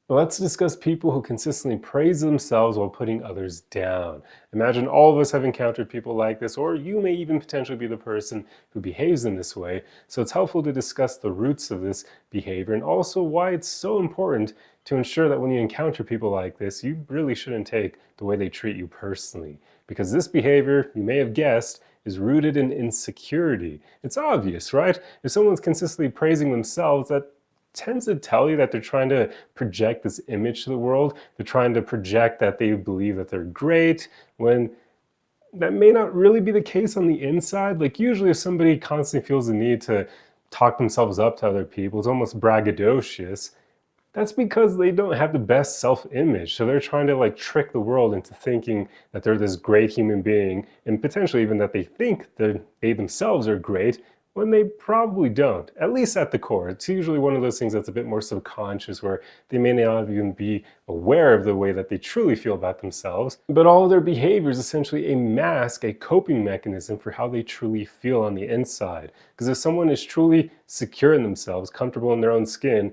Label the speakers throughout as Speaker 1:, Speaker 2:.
Speaker 1: Let's discuss people who consistently praise themselves while putting others down. Imagine all of us have encountered people like this, or you may even potentially be the person who behaves in this way. So it's helpful to discuss the roots of this behavior and also why it's so important to ensure that when you encounter people like this, you really shouldn't take the way they treat you personally. Because this behavior, you may have guessed, is rooted in insecurity. It's obvious, right? If someone's consistently praising themselves, that tends to tell you that they're trying to project this image to the world. They're trying to project that they believe that they're great when that may not really be the case on the inside. Like usually if somebody constantly feels the need to talk themselves up to other people, it's almost braggadocious. That's because they don't have the best self-image. So they're trying to like trick the world into thinking that they're this great human being and potentially even that they think that they themselves are great when they probably don't, at least at the core. It's usually one of those things that's a bit more subconscious where they may not even be aware of the way that they truly feel about themselves. But all of their behavior is essentially a mask, a coping mechanism for how they truly feel on the inside. Because if someone is truly secure in themselves, comfortable in their own skin,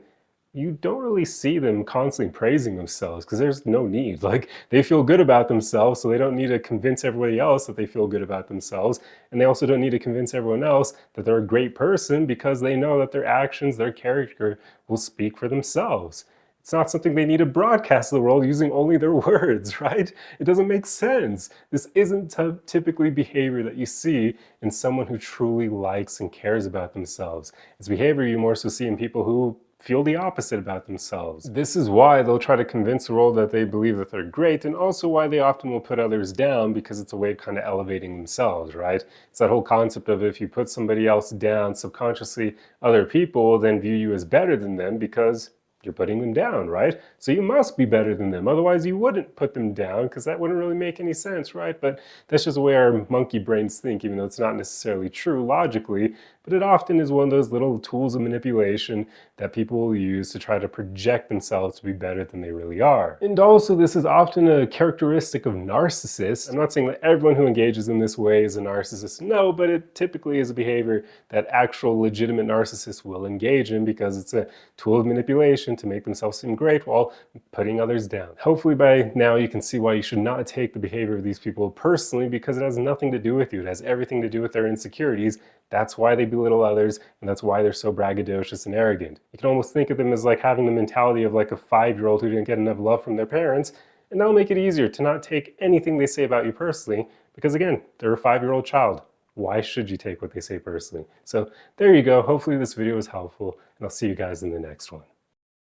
Speaker 1: you don't really see them constantly praising themselves because there's no need. Like they feel good about themselves, so they don't need to convince everybody else that they feel good about themselves. And they also don't need to convince everyone else that they're a great person because they know that their actions, their character will speak for themselves. It's not something they need to broadcast to the world using only their words, right? It doesn't make sense. This isn't typically behavior that you see in someone who truly likes and cares about themselves. It's behavior you more so see in people who feel the opposite about themselves. This is why they'll try to convince the world that they believe that they're great, and also why they often will put others down because it's a way of kind of elevating themselves, right? It's that whole concept of if you put somebody else down, subconsciously other people will then view you as better than them because you're putting them down, right? So you must be better than them. Otherwise you wouldn't put them down because that wouldn't really make any sense, right? But that's just the way our monkey brains think, even though it's not necessarily true logically. But it often is one of those little tools of manipulation that people will use to try to project themselves to be better than they really are. And also this is often a characteristic of narcissists. I'm not saying that everyone who engages in this way is a narcissist, no, but it typically is a behavior that actual legitimate narcissists will engage in because it's a tool of manipulation to make themselves seem great while putting others down. Hopefully by now you can see why you should not take the behavior of these people personally because it has nothing to do with you. It has everything to do with their insecurities. That's why they belittle others, and that's why they're so braggadocious and arrogant. You can almost think of them as like having the mentality of like a 5-year-old who didn't get enough love from their parents, and that'll make it easier to not take anything they say about you personally, because again, they're a 5-year-old child. Why should you take what they say personally? So there you go. Hopefully this video was helpful, and I'll see you guys in the next one.